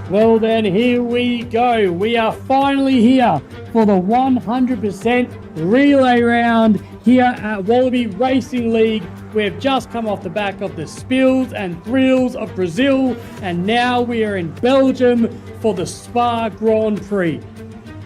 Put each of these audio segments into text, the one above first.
Well then, here we go. We are finally here for the 100% relay round here at Wallaby Racing League. We've just come off the back of the spills and thrills of Brazil, and now we are in Belgium for the Spa Grand Prix.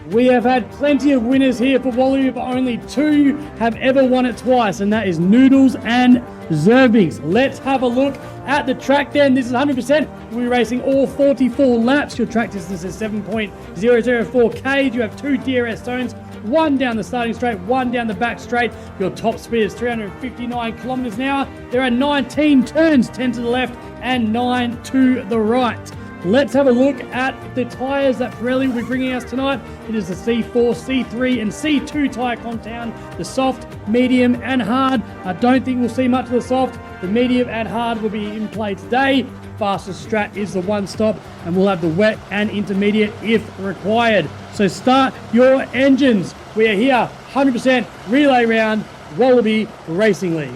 We have had plenty of winners here for Wallaby, but only two have ever won it twice, and that is Noodles and Zervings. Let's have a look at the track then. This is 100%. We'll be racing all 44 laps. Your track distance is 7.004 k's. You have two DRS zones, one down the starting straight, one down the back straight. Your top speed is 359 kilometers an hour. There are 19 turns, 10 to the left and 9 to the right. Let's have a look at the tyres that Pirelli will be bringing us tonight. It is the C4, C3 and C2 tyre compound, the soft, medium and hard. I don't think we'll see much of the soft. The medium and hard will be in play today. Fastest strat is the one stop, and we'll have the wet and intermediate if required. So start your engines. We are here, 100% relay round, Wallaby Racing League.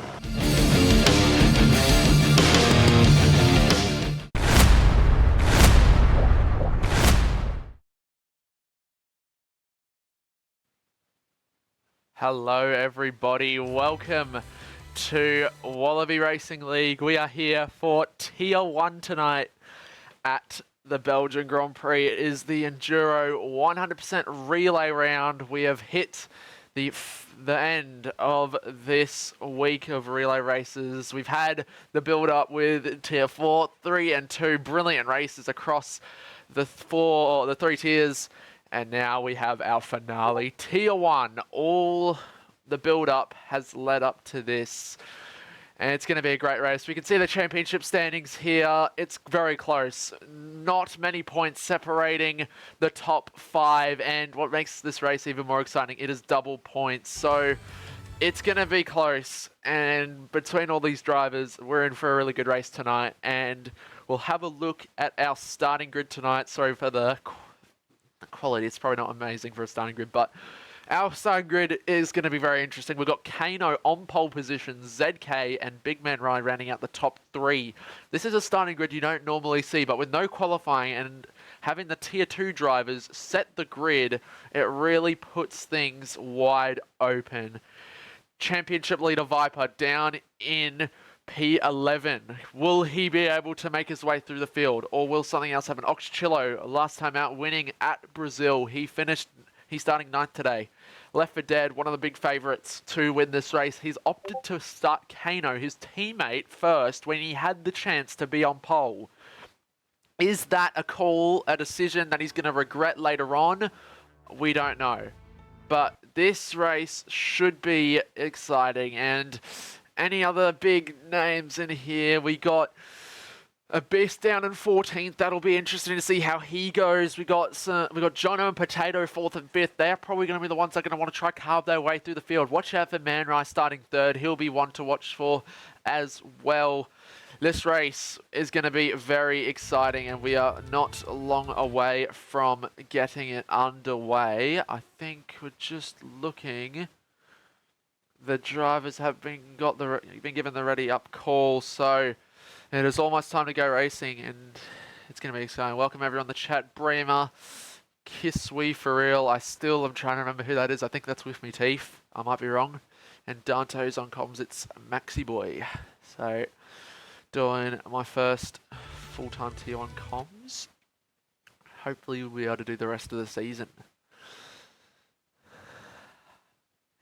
Hello everybody, welcome to Wallaby Racing League. We are here for Tier 1 tonight at the Belgian Grand Prix. It is the Enduro 100% relay round. We have hit the end of this week of relay races. We've had the build up with Tier 4, 3 and 2 brilliant races across the three tiers. And now we have our finale, Tier 1. All the build-up has led up to this. And it's going to be a great race. We can see the championship standings here. It's very close. Not many points separating the top 5. And what makes this race even more exciting, it is double points. So it's going to be close. And between all these drivers, we're in for a really good race tonight. And we'll have a look at our starting grid tonight. Sorry for the quality, it's probably not amazing for a starting grid, but our starting grid is going to be very interesting. We've got Kano on pole position, ZK and Big Man Ryan rounding out the top 3. This is a starting grid you don't normally see, but with no qualifying and having the Tier 2 drivers set the grid, it really puts things wide open. Championship leader Viper down in P11. Will he be able to make his way through the field, or will something else happen? Oxchillo, last time out winning at Brazil. He's starting 9th today. Left for Dead, one of the big favourites to win this race. He's opted to start Kano, his teammate, first when he had the chance to be on pole. Is that a call, a decision that he's going to regret later on? We don't know. But this race should be exciting, and any other big names in here? We got a Beast down in 14th. That'll be interesting to see how he goes. We got Jono and Potato 4th and 5th. They're probably going to be the ones that are going to want to try carve their way through the field. Watch out for Man Rai starting 3rd. He'll be one to watch for as well. This race is going to be very exciting, and we are not long away from getting it underway. I think we're just looking. The drivers have been given the ready up call, so it is almost time to go racing, and it's going to be exciting. Welcome everyone in the chat. Bremer, Kiswe for real. I still am trying to remember who that is. I think that's with me teeth. I might be wrong. And Dante's on comms. It's Maxi Boy. So doing my first full-time Tier 1 comms. Hopefully we'll be able to do the rest of the season.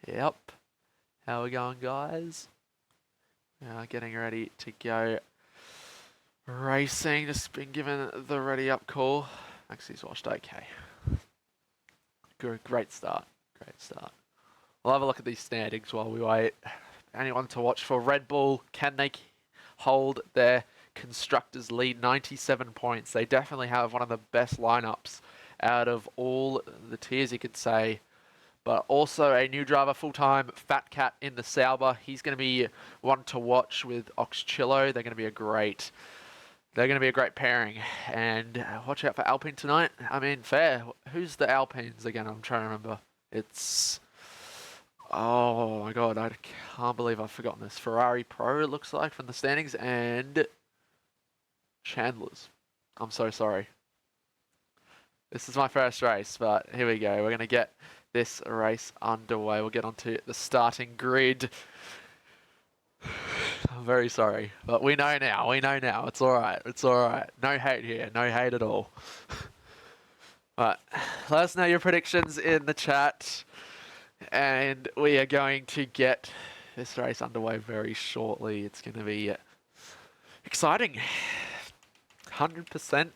Yep. How are we going, guys? Getting ready to go racing. Just been given the ready up call. Maxi's washed okay. Good, great start. Great start. We'll have a look at these standings while we wait. Anyone to watch for? Red Bull, can they hold their constructors lead? 97 points. They definitely have one of the best lineups out of all the tiers, you could say. But also a new driver full-time, Fat Cat in the Sauber. He's going to be one to watch with Oxchillo. They're going to be a great pairing. And watch out for Alpine tonight. I mean, fair. Who's the Alpines again? I'm trying to remember. It's... oh my god, I can't believe I've forgotten this. Ferrari Pro, it looks like, from the standings. And Chandler's. I'm so sorry. This is my first race, but here we go. We're going to get this race underway. We'll get onto the starting grid. I'm very sorry, but we know now. We know now. It's all right. It's all right. No hate here. No hate at all. But let us know your predictions in the chat, and we are going to get this race underway very shortly. It's going to be exciting. 100%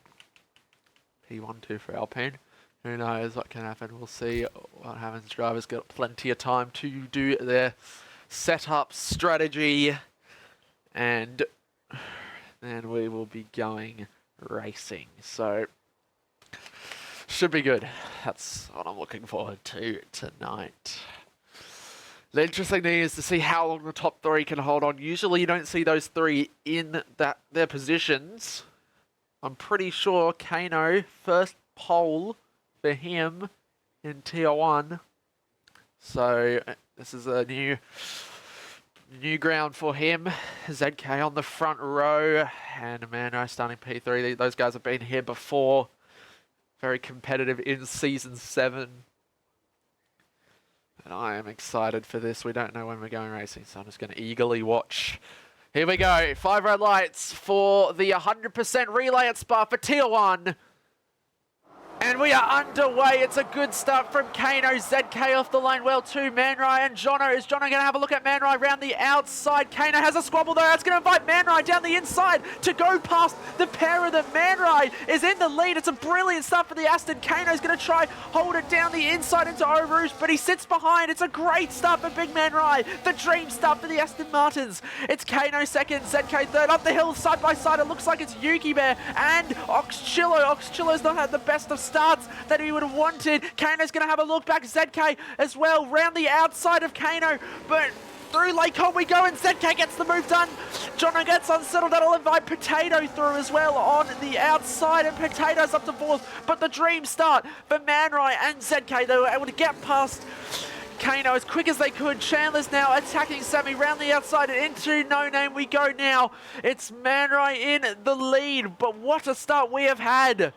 P12 for Alpine. Who knows what can happen? We'll see what happens. Drivers got plenty of time to do their setup strategy, and then we will be going racing. So should be good. That's what I'm looking forward to tonight. The interesting thing is to see how long the top three can hold on. Usually you don't see those three in their positions. I'm pretty sure Kano, first pole for him in Tier 1. So this is a new ground for him. ZK on the front row and Mano starting P3. Those guys have been here before. Very competitive in Season 7. And I am excited for this. We don't know when we're going racing, so I'm just going to eagerly watch. Here we go. 5 red lights for the 100% relay at Spa for Tier 1. And we are underway. It's a good start from Kano. ZK off the line well too. Manrai and Jono. Is Jono going to have a look at Manrai around the outside? Kano has a squabble though. That's going to invite Manrai down the inside to go past the pair of them. Manrai is in the lead. It's a brilliant start for the Aston. Kano's going to try hold it down the inside into Eau Rouge, but he sits behind. It's a great start for Big Manrai. The dream start for the Aston Martins. It's Kano second, ZK third. Up the hill side by side. It looks like it's Yuki Bear and Oxchillo. Oxchillo's not had the best of starts that he would have wanted. Kano's going to have a look back. ZK as well, round the outside of Kano, but through Lake Hall we go, and ZK gets the move done. Jono gets unsettled. That'll invite Potato through as well on the outside, and Potato's up to fourth. But the dream start for Manrai and ZK. They were able to get past Kano as quick as they could. Chandler's now attacking Sammy round the outside and into No Name we go now. It's Manrai in the lead, but what a start we have had.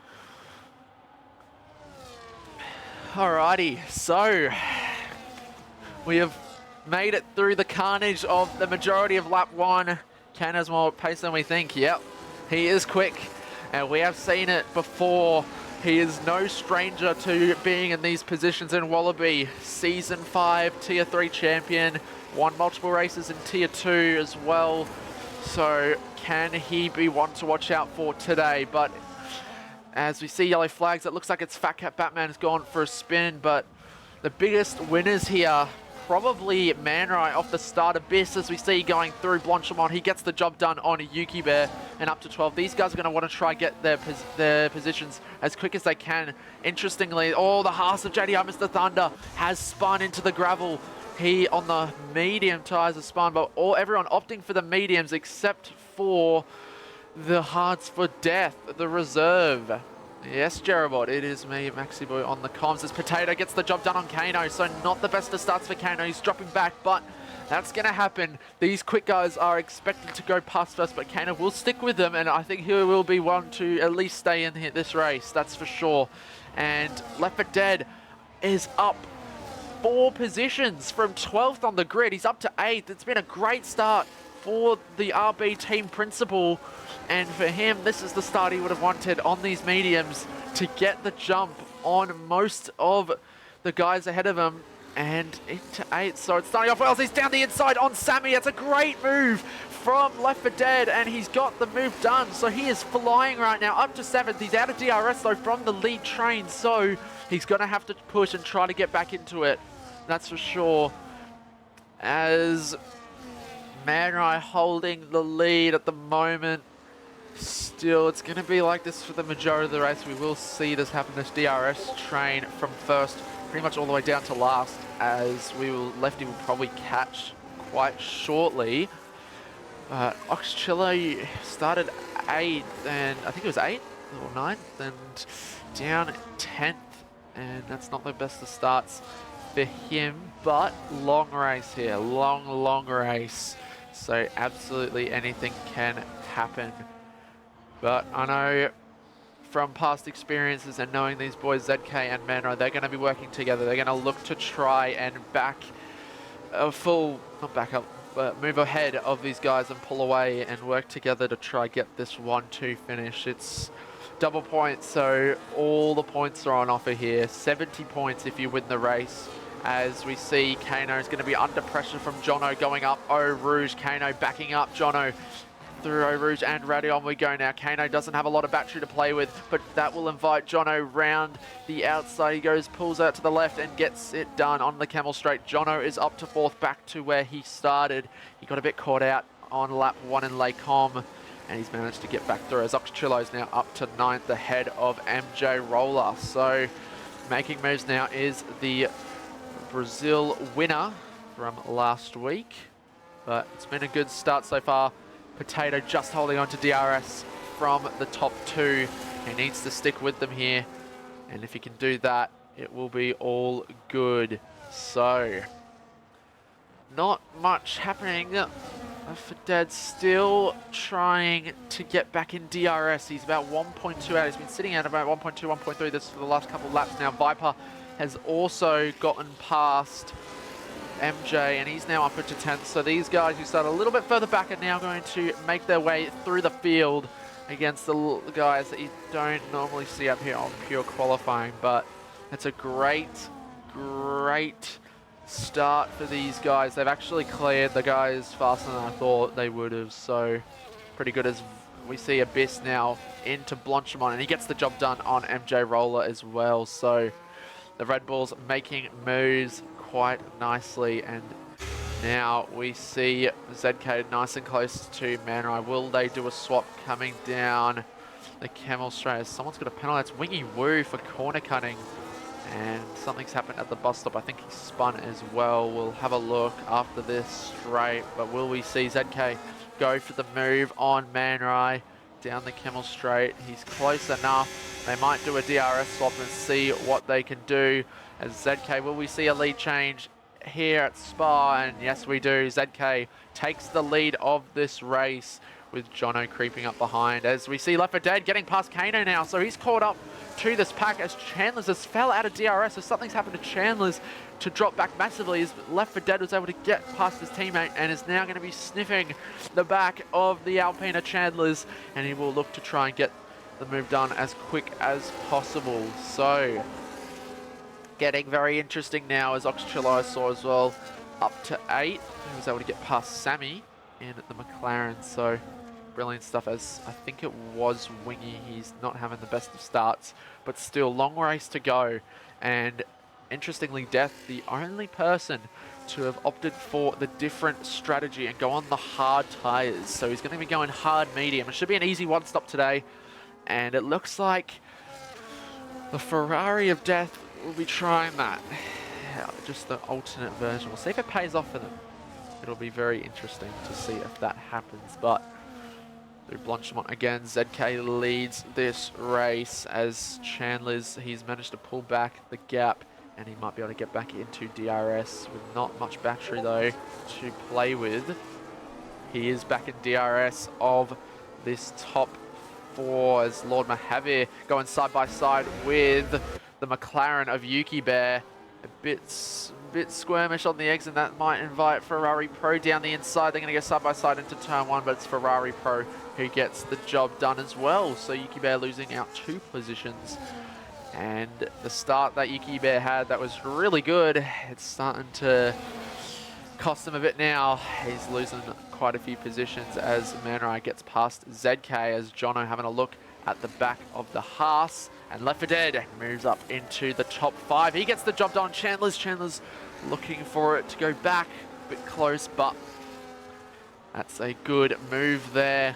Alrighty, so we have made it through the carnage of the majority of lap 1. Ken has more pace than we think. Yep, he is quick, and we have seen it before. He is no stranger to being in these positions in Wallaby. Season 5 Tier 3 champion, won multiple races in Tier 2 as well. So can he be one to watch out for today? But as we see yellow flags, it looks like it's Fat Cat Batman has gone for a spin, but the biggest winners here, probably Manrai off the start. Abyss, as we see going through Blanchimont, he gets the job done on Yuki Bear and up to 12. These guys are going to want to try get their positions as quick as they can. Interestingly, the Haas of JDR Mr. Thunder has spun into the gravel. He on the medium tires has spun, but everyone opting for the mediums except for the Hearts for Death, the reserve. Yes, Jerobot, it is me, Maxi Boy, on the comms as Potato gets the job done on Kano, so not the best of starts for Kano. He's dropping back, but that's going to happen. These quick guys are expected to go past first, but Kano will stick with them, and I think he will be one to at least stay in this race, that's for sure. And Left 4 Dead is up 4 positions from 12th on the grid. He's up to 8th. It's been a great start for the RB team principal. And for him, this is the start he would have wanted on these mediums to get the jump on most of the guys ahead of him. And into 8th, so it's starting off well. He's down the inside on Sammy. It's a great move from Left 4 Dead, and he's got the move done. So he is flying right now, up to 7th. He's out of DRS though from the lead train, so he's going to have to push and try to get back into it. That's for sure. As Manrai holding the lead at the moment. Still, it's going to be like this for the majority of the race. We will see this happen, this DRS train from first pretty much all the way down to last, as Lefty will probably catch quite shortly. Oxchillo started 8th, and I think it was 8th or 9th, and down 10th, and that's not the best of starts for him, but long race here, long race. So absolutely anything can happen. But I know from past experiences and knowing these boys, ZK and Manro, they're going to be working together. They're going to look to try and move ahead of these guys and pull away and work together to try get this 1-2 finish. It's double points, so all the points are on offer here. 70 points if you win the race. As we see, Kano is going to be under pressure from Jono going up. Eau Rouge, Kano backing up Jono. Through Eau Rouge and Radion we go now. Kano doesn't have a lot of battery to play with, but that will invite Jono round the outside. He goes, pulls out to the left and gets it done on the Camel Straight. Jono is up to 4th, back to where he started. He got a bit caught out on lap 1 in Lacombe, and he's managed to get back through as Oxchillo is now up to 9th ahead of MJ Roller. So making moves now is the Brazil winner from last week, but it's been a good start so far. Potato just holding on to DRS from the top 2. He needs to stick with them here, and if he can do that, it will be all good. So, not much happening. For Dead still trying to get back in DRS. He's about 1.2 out. He's been sitting at about 1.2, 1.3 this for the last couple of laps now. Viper has also gotten past MJ, and he's now up into 10th. So these guys who start a little bit further back are now going to make their way through the field against the guys that you don't normally see up here on pure qualifying. But it's a great start for these guys. They've actually cleared the guys faster than I thought they would have. So pretty good as we see Abyss now into Blanchimont, and he gets the job done on MJ Roller as well. So the Red Bulls making moves quite nicely, and now we see ZK nice and close to Manrai. Will they do a swap coming down the Camel Straight? Someone's got a penalty. That's Wingy Woo for corner cutting, and something's happened at the bus stop. I think he spun as well. We'll have a look after this straight, but will we see ZK go for the move on Manrai down the Camel Straight? He's close enough. They might do a DRS swap and see what they can do. As ZK, will we see a lead change here at Spa? And yes, we do. ZK takes the lead of this race with Jono creeping up behind. As we see Left 4 Dead getting past Kano now, so he's caught up to this pack as Chandler's has fell out of DRS. So something's happened to Chandler's to drop back massively, as Left 4 Dead was able to get past his teammate and is now going to be sniffing the back of the Alpina Chandler's, and he will look to try and get the move done as quick as possible. So getting very interesting now, as Oxchillo saw as well, up to 8. He was able to get past Sammy in the McLaren, so brilliant stuff. As I think it was Wingy, he's not having the best of starts, but still long race to go. And interestingly, Death, the only person to have opted for the different strategy and go on the hard tyres. So he's going to be going hard medium. It should be an easy one stop today, and it looks like the Ferrari of Death will be trying that. Just the alternate version. We'll see if it pays off for them. It'll be very interesting to see if that happens. But through Blanchimont again, ZK leads this race as he's managed to pull back the gap, and he might be able to get back into DRS with not much battery though to play with. He is back in DRS of this top 4 as Lord Mahavir going side by side with the McLaren of Yuki Bear. A bit squirmish on the eggs, and that might invite Ferrari Pro down the inside. They're going to go side by side into turn 1, but it's Ferrari Pro who gets the job done as well. So Yuki Bear losing out 2 positions. And the start that Yuki Bear had that was really good, it's starting to cost him a bit now. He's losing quite a few positions as Manrai gets past ZK, as Jono having a look at the back of the Haas. And Left 4 Dead moves up into the top 5. He gets the job done. Chandler's looking for it to go back. A bit close, but that's a good move there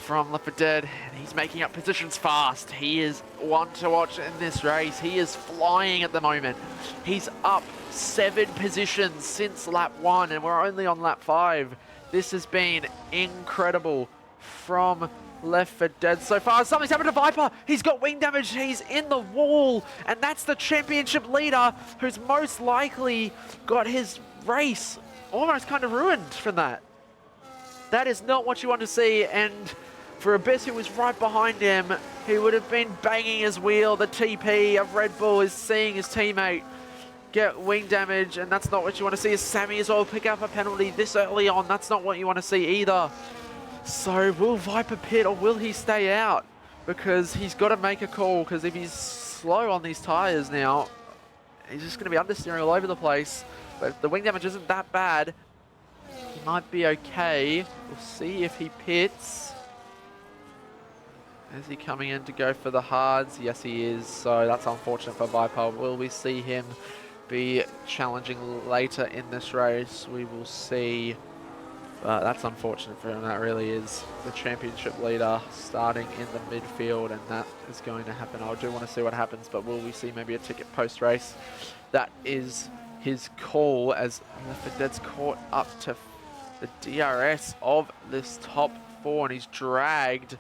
from Left 4 Dead. And he's making up positions fast. He is one to watch in this race. He is flying at the moment. He's up 7 positions since lap 1, and we're only on lap 5. This has been incredible from Left 4 Dead so far. Something's happened to Viper. He's got wing damage. He's in the wall, and that's the championship leader who's most likely got his race almost kind of ruined from that. That is not what you want to see, and For Abyss, who was right behind him, he would have been banging his wheel. The TP of Red Bull is seeing his teammate get wing damage, and that's not what you want to see. As Sammy as well pick up a penalty this early on, that's not what you want to see either. So will Viper pit or will he stay out? Because he's got to make a call, because if he's slow on these tyres now, he's just going to be understeering all over the place. But if the wing damage isn't that bad, he might be okay. We'll see if he pits. Is he coming in to go for the hards? Yes, he is. So that's unfortunate for Viper. Will we see him be challenging later in this race? We will see. But that's unfortunate for him. That really is the championship leader starting in the midfield, and that is going to happen. I do want to see what happens, but will we see maybe a ticket post-race? That is his call, as Lefedet's caught up to the DRS of this top four, and he's dragged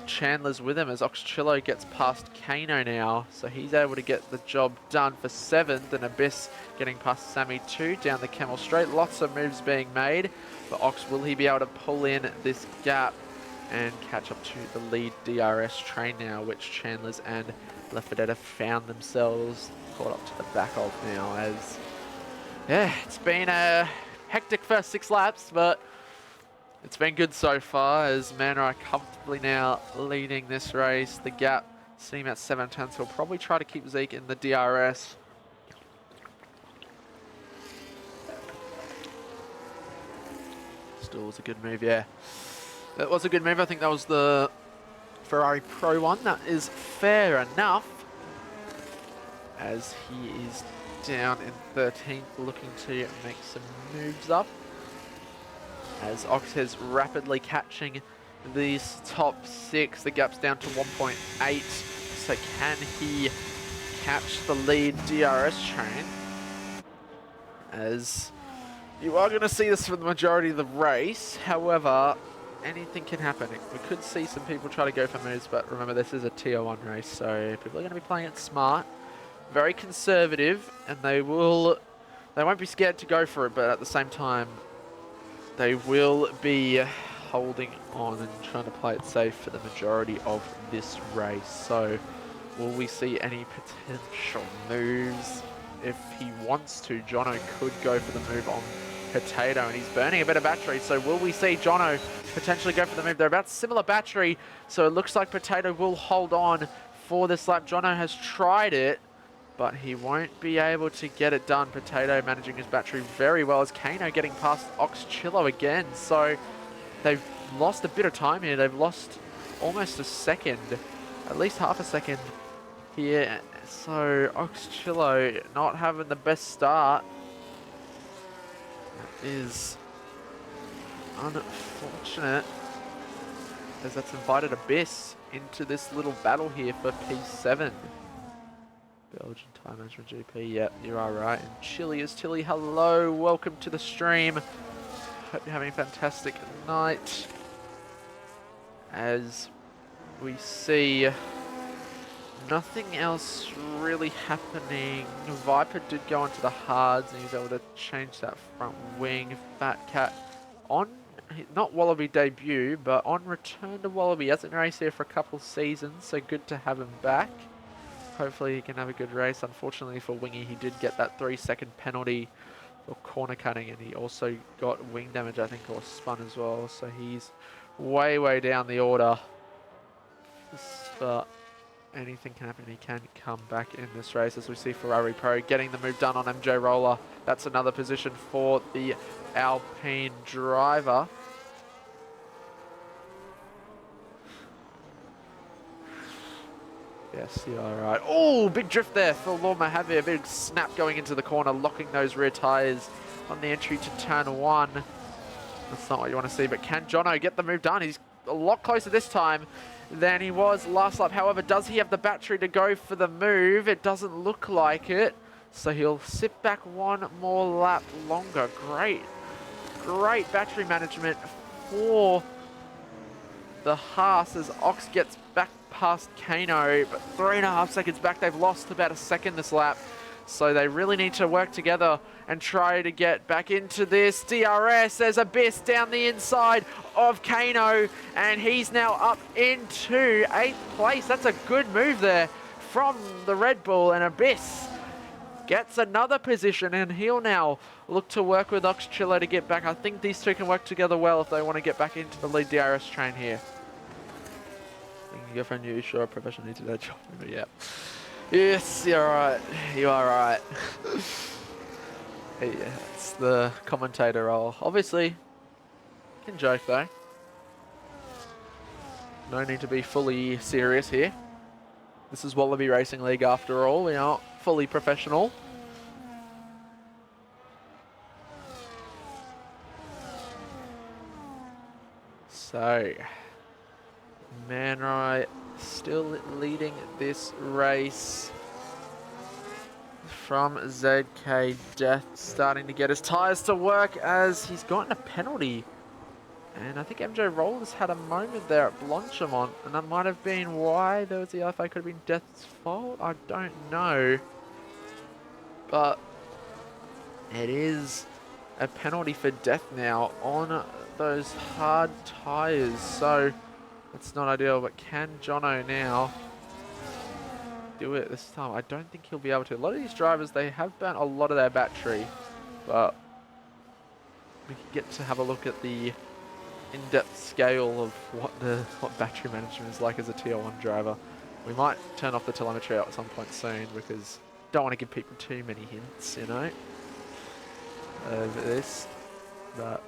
Chandler's with him as Oxchillo gets past Kano now, so he's able to get the job done for 7th, and Abyss getting past Sammy 2 down the Camel Straight. Lots of moves being made, but Ox, will he be able to pull in this gap and catch up to the lead DRS train now, which Chandler's and Lefedette have found themselves caught up to the back of now, as yeah, it's been a hectic first 6 laps, but it's been good so far, as Manor are comfortably now leading this race. The gap sitting at 7 tenths. He'll probably try to keep Zeke in the DRS. Still was a good move, yeah. That was a good move. I think that was the Ferrari Pro one. That is fair enough, as he is down in 13th, looking to make some moves up, as Ox is rapidly catching these top 6. The gap's down to 1.8. So can he catch the lead DRS train? As you are going to see this for the majority of the race. However, anything can happen. We could see some people try to go for moves, but remember, this is a tier 1 race, so people are going to be playing it smart, very conservative, and they won't be scared to go for it, but at the same time, they will be holding on and trying to play it safe for the majority of this race. So will we see any potential moves? If he wants to, Jono could go for the move on Potato, and he's burning a bit of battery. So will we see Jono potentially go for the move? They're about similar battery, so it looks like Potato will hold on for this lap. Jono has tried it, but he won't be able to get it done. Potato managing his battery very well, as Kano getting past Oxchillo again. So they've lost a bit of time here. They've lost almost a second, at least half a second here. So Oxchillo not having the best start. That is unfortunate, as that's invited Abyss into this little battle here for P7. Belgian Time Management GP, yep, you are right. And Chili is Tilly, hello, welcome to the stream. Hope you're having a fantastic night. As we see nothing else really happening. Viper did go into the hards, and he was able to change that front wing. Fat Cat on, not Wallaby debut, but on return to Wallaby. He hasn't raced here for a couple seasons, so good to have him back. Hopefully he can have a good race. Unfortunately for Wingy, he did get that 3-second penalty for corner cutting, and he also got wing damage, I think, or spun as well. So he's way, way down the order. But anything can happen. He can come back in this race, as we see Ferrari Pro getting the move done on MJ Roller. That's another position for the Alpine driver. Yes, you are right. Oh, big drift there for Lord Mojave. A big snap going into the corner, locking those rear tyres on the entry to turn 1. That's not what you want to see, but can Jono get the move done? He's a lot closer this time than he was last lap. However, does he have the battery to go for the move? It doesn't look like it. So he'll sit back one more lap longer. Great battery management for the Haas, as Ox gets back past Kano, but 3.5 seconds back. They've lost about a second this lap. So they really need to work together and try to get back into this. DRS, there's Abyss down the inside of Kano, and he's now up into 8th place. That's a good move there from the Red Bull, and Abyss gets another position, and he'll now look to work with Oxchillo to get back. I think these two can work together well if they want to get back into the lead DRS train here. Your girlfriend, you sure a professional needs to do that job? Yeah. Yes, you're right. You are right. Yeah, it's the commentator role. Obviously, can joke though. No need to be fully serious here. This is Wallaby Racing League after all. We aren't fully professional. So, Man Rai still leading this race from ZK Death, starting to get his tyres to work as he's gotten a penalty. And I think MJ Rollers had a moment there at Blanchimont, and that might have been why there was the IFA. Could have been Death's fault, I don't know. But it is a penalty for Death now on those hard tyres, so that's not ideal. But can Jono now do it this time? I don't think he'll be able to. A lot of these drivers, they have burnt a lot of their battery, but we can get to have a look at the in-depth scale of what battery management is like as a tier 1 driver. We might turn off the telemetry at some point soon because don't want to give people too many hints, you know, of this. But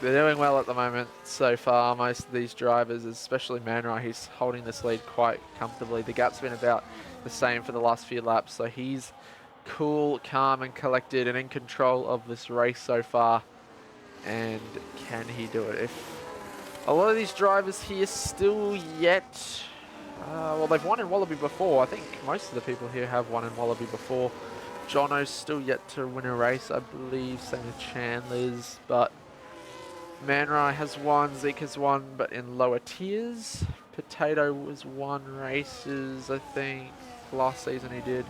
they're doing well at the moment so far. Most of these drivers, especially Man Rai, he's holding this lead quite comfortably. The gap's been about the same for the last few laps, so he's cool, calm and collected and in control of this race so far. And can he do it? If a lot of these drivers here still yet, well, they've won in Wallaby before. I think most of the people here have won in Wallaby before. Jono's still yet to win a race, I believe, same with Chandler's, but Man Rai has won, Zeke has won, but in lower tiers. Potato was won races, I think, last season he did.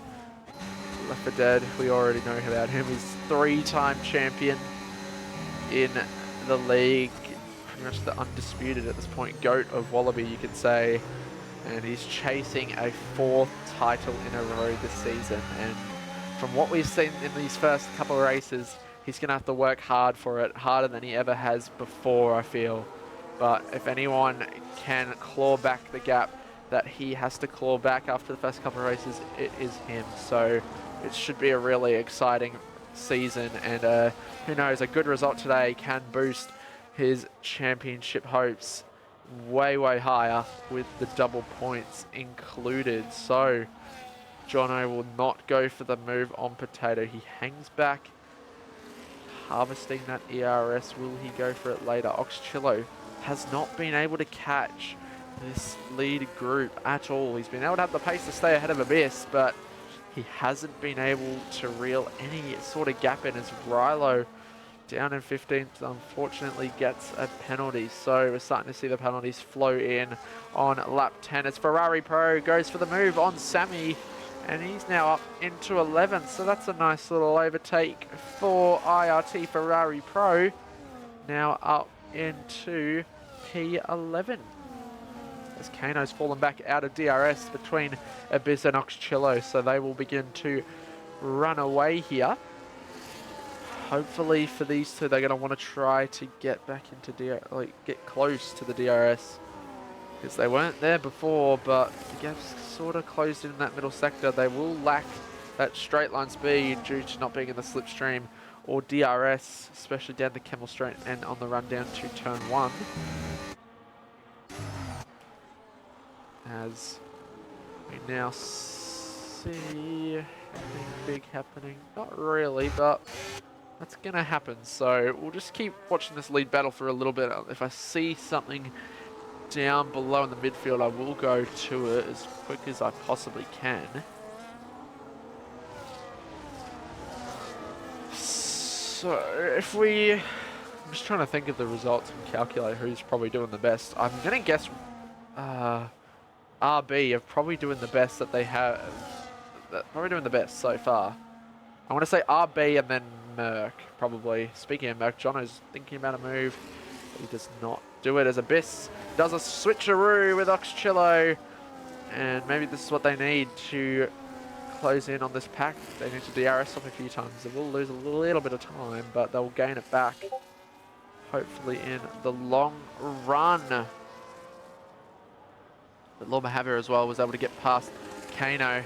Left for Dead, we already know about him. He's 3-time champion in the league. Pretty much the undisputed at this point GOAT of Wallaby, you could say. And he's chasing a 4th title in a row this season. And from what we've seen in these first couple of races, he's going to have to work hard for it, harder than he ever has before, I feel. But if anyone can claw back the gap that he has to claw back after the first couple of races, it is him. So it should be a really exciting season, and who knows, a good result today can boost his championship hopes way, way higher with the double points included. So Jono will not go for the move on Potato. He hangs back, harvesting that ERS. Will he go for it later? Oxchillo has not been able to catch this lead group at all. He's been able to have the pace to stay ahead of Abyss, but he hasn't been able to reel any sort of gap in as Rilo, down in 15th, unfortunately gets a penalty. So we're starting to see the penalties flow in on lap 10 as Ferrari Pro goes for the move on Sammy, and he's now up into 11th. So that's a nice little overtake for IRT Ferrari Pro, now up into P11. As Kano's fallen back out of DRS between Abyss and Oxchillo, so they will begin to run away here. Hopefully for these two, they're going to want to try to get back into get close to the DRS, because they weren't there before, but the gap's sort of closed in that middle sector. They will lack that straight line speed due to not being in the slipstream or DRS, especially down the Camel Straight and on the run down to turn 1. As we now see anything big happening. Not really, but that's going to happen. So we'll just keep watching this lead battle for a little bit. If I see something down below in the midfield, I will go to it as quick as I possibly can. So if we... I'm just trying to think of the results and calculate who's probably doing the best. I'm going to guess... RB are probably doing the best that they have. Probably doing the best so far. I want to say RB and then Merc, probably. Speaking of Merc, Jono's thinking about a move. He does not do it as Abyss does a switcheroo with Oxchillo. And maybe this is what they need to close in on this pack. They need to DRS off a few times. They will lose a little bit of time, but they'll gain it back. Hopefully in the long run. But Lord Mahavir as well was able to get past Kano.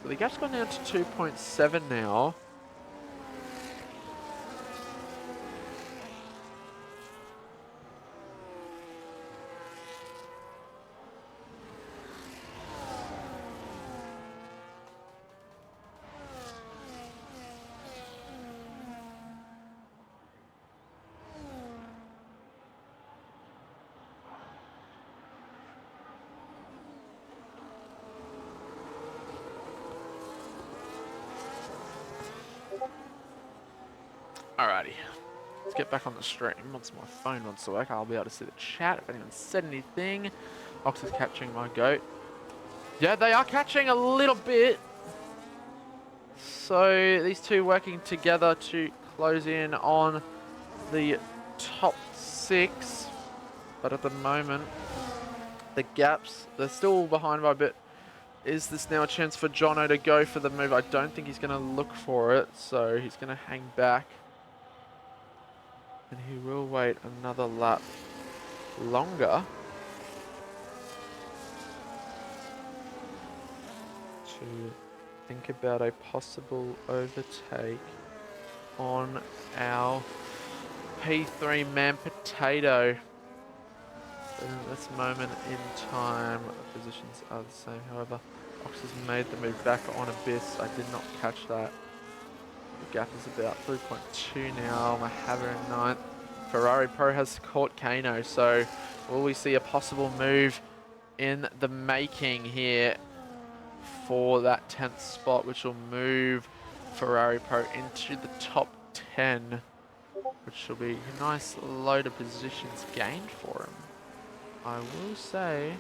So the gap's gone down to 2.7 now. Alrighty, let's get back on the stream. Once my phone wants to work, I'll be able to see the chat if anyone said anything. Ox is capturing my goat. Yeah, they are catching a little bit. So these two working together to close in on the top 6. But at the moment, the gaps, they're still behind by a bit. Is this now a chance for Jono to go for the move? I don't think he's going to look for it, so he's going to hang back. And he will wait another lap longer to think about a possible overtake on our P3 man Potato. In this moment in time, positions are the same. However, Ox has made the move back on Abyss. I did not catch that. The gap is about 3.2 now. Mahavir in 9th. Ferrari Pro has caught Kano, so will we see a possible move in the making here for that 10th spot, which will move Ferrari Pro into the top 10, which will be a nice load of positions gained for him, I will say.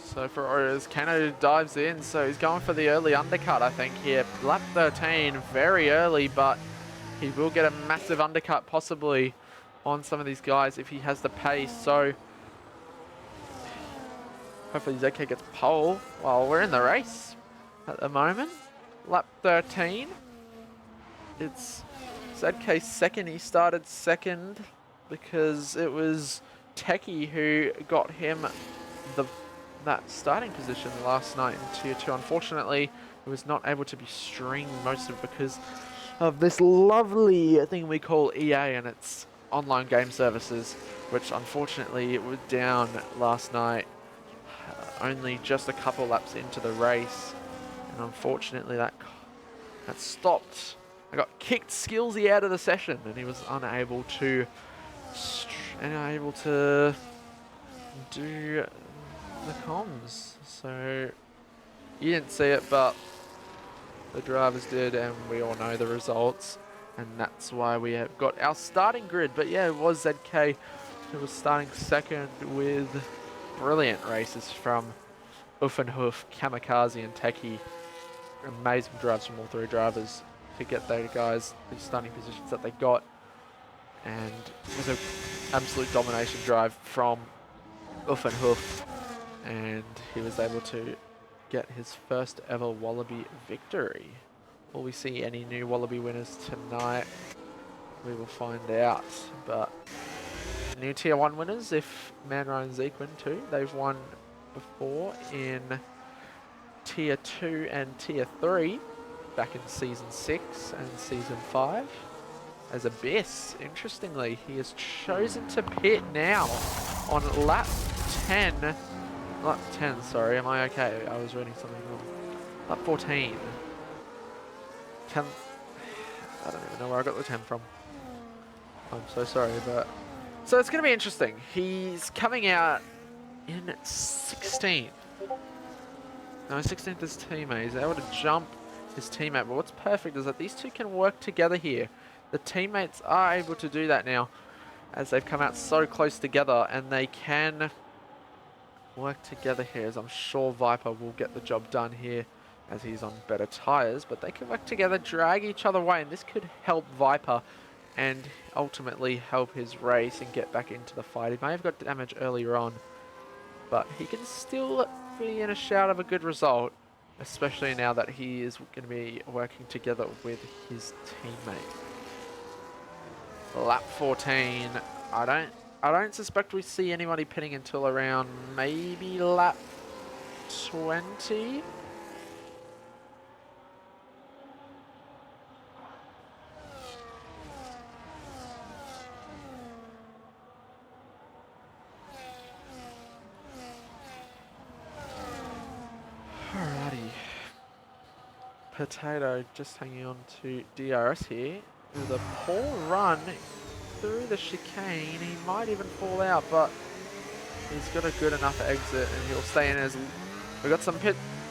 So for as Kano dives in, so he's going for the early undercut, I think, here. Lap 13, very early, but he will get a massive undercut possibly on some of these guys if he has the pace. So hopefully ZK gets pole while we're in the race at the moment. Lap 13. It's ZK's second. He started second because it was Techie who got him that starting position last night in Tier 2. Unfortunately, it was not able to be streamed, most of it because of this lovely thing we call EA and its online game services, which unfortunately it was down last night, only just a couple laps into the race, and unfortunately that stopped. I got kicked Skillsy out of the session, and he was unable to do the comms. So you didn't see it, but the drivers did, and we all know the results, and that's why we have got our starting grid. But yeah, it was ZK who was starting second with brilliant races from Uffenhoof, Kamikaze and Techie. Amazing drives from all three drivers to get those guys the starting positions that they got, and it was an absolute domination drive from Uffenhoof, and he was able to get his first ever Wallaby victory. Will we see any new Wallaby winners tonight? We will find out, but new Tier 1 winners if Man Ryan and Zeke win too. They've won before in Tier 2 and Tier 3 back in Season 6 and Season 5. As Abyss, interestingly, he has chosen to pit now on lap 10. Lap 10, sorry, am I okay? I was reading something wrong. Lap 14. 10. I don't even know where I got the 10 from. I'm so sorry, but... So it's going to be interesting. He's coming out in 16th. No, 16th is teammate. He's able to jump his teammate. But what's perfect is that these two can work together here. The teammates are able to do that now as they've come out so close together, and they can work together here, as I'm sure Viper will get the job done here as he's on better tyres, but they can work together, drag each other away, and this could help Viper and ultimately help his race and get back into the fight. He may have got damage earlier on, but he can still be in a shout of a good result, especially now that he is going to be working together with his teammate. Lap 14. I don't suspect we see anybody pitting until around maybe lap 20. Alrighty. Potato just hanging on to DRS here. With a poor run through the chicane, he might even fall out, but he's got a good enough exit and he'll stay in as... We've got some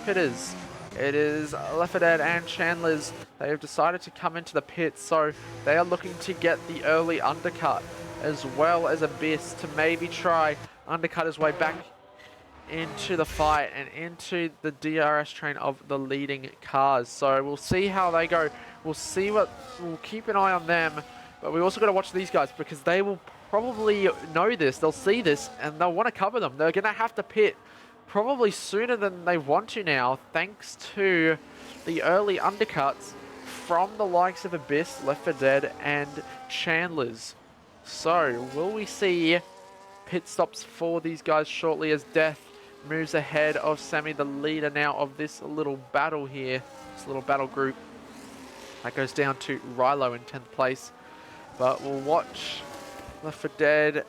pitters. It is Left 4 Dead and Chandler's. They have decided to come into the pit, so they are looking to get the early undercut, as well as Abyss to maybe try undercut his way back into the fight and into the DRS train of the leading cars. So we'll see how they go. We'll keep an eye on them, but we also got to watch these guys because they will probably know this. They'll see this and they'll want to cover them. They're going to have to pit probably sooner than they want to now, thanks to the early undercuts from the likes of Abyss, Left 4 Dead, and Chandler's. So will we see pit stops for these guys shortly as Death moves ahead of Sammy, the leader now of this little battle here, this little battle group. That goes down to Rilo in 10th place. But we'll watch Left 4 Dead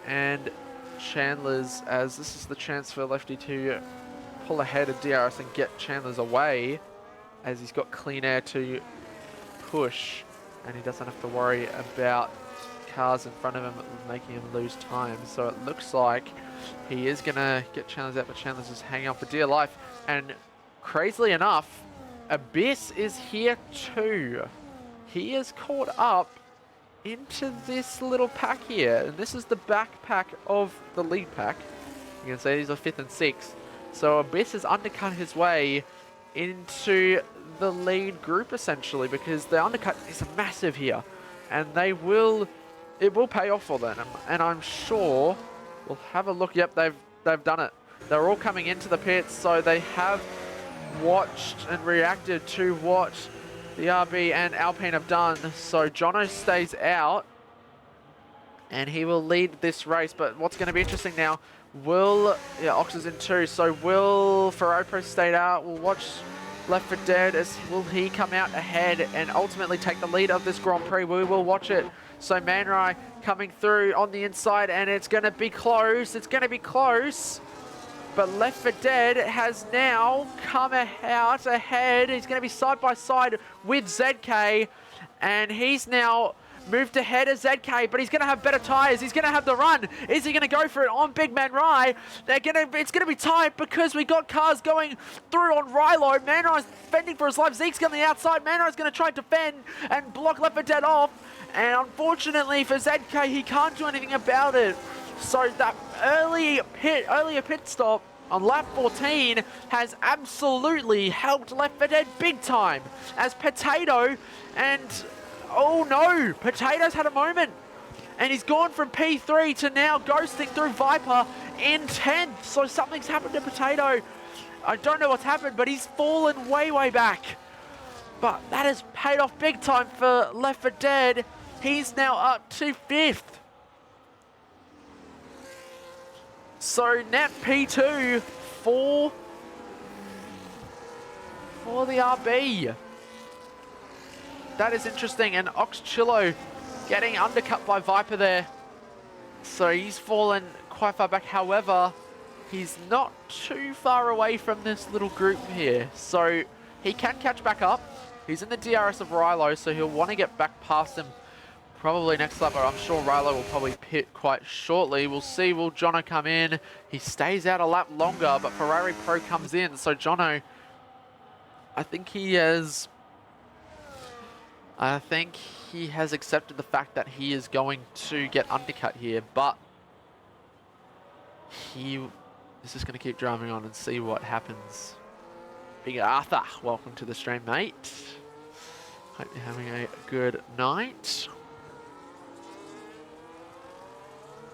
and Chandler's, as this is the chance for Lefty to pull ahead of DRS and get Chandler's away, as he's got clean air to push and he doesn't have to worry about cars in front of him making him lose time. So it looks like he is going to get Chandler's out, but Chandler's just hanging on for dear life. And crazily enough, Abyss is here too. He is caught up into this little pack here, and this is the backpack of the lead pack. You can say these are 5th and 6th. So Abyss has undercut his way into the lead group essentially, because the undercut is massive here, and it will pay off for them. And I'm sure we'll have a look. Yep, they've done it. They're all coming into the pits, so they have watched and reacted to what the RB and Alpine have done. So Jono stays out and he will lead this race. But what's going to be interesting now, Ox is in 2, so will Ferropro stay out? We'll watch Left 4 Dead, will he come out ahead and ultimately take the lead of this Grand Prix? We will watch it. So Man Rai coming through on the inside, and it's going to be close. It's going to be close. But Left 4 Dead has now come out ahead. He's going to be side by side with ZK, and he's now moved ahead of ZK, but he's going to have better tyres. He's going to have the run. Is he going to go for it on Big Man Rai? It's going to be tight because we got cars going through on Rilo. Man Rai's fending for his life. Zeke's on the outside. Man Rai's going to try to defend and block Left 4 Dead off. And unfortunately for ZK, he can't do anything about it. So that earlier pit stop on lap 14 has absolutely helped Left 4 Dead big time. As Potato and... oh no! Potato's had a moment. And he's gone from P3 to now ghosting through Viper in 10th. So something's happened to Potato. I don't know what's happened, but he's fallen way back. But that has paid off big time for Left 4 Dead. He's now up to 5th. So net P2 for the RB. That is interesting. And Oxchillo getting undercut by Viper there. So he's fallen quite far back. However, he's not too far away from this little group here. So he can catch back up. He's in the DRS of Rilo, so he'll want to get back past him probably next lap, but I'm sure Rilo will probably pit quite shortly. We'll see. Will Jono come in? He stays out a lap longer, but Ferrari Pro comes in. So Jono, I think he has accepted the fact that he is going to get undercut here, but he is just going to keep driving on and see what happens. Big Arthur, welcome to the stream, mate. Hope you're having a good night.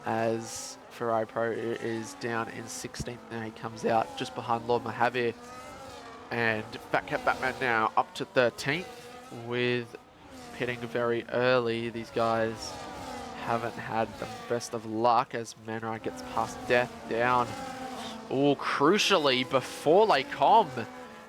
As Ferrari Pro is down in 16th now, he comes out just behind Lord Mojave. And Fatcat Batman now up to 13th with pitting very early. These guys haven't had the best of luck as Manrai gets past Death down. Oh, crucially before Lecom,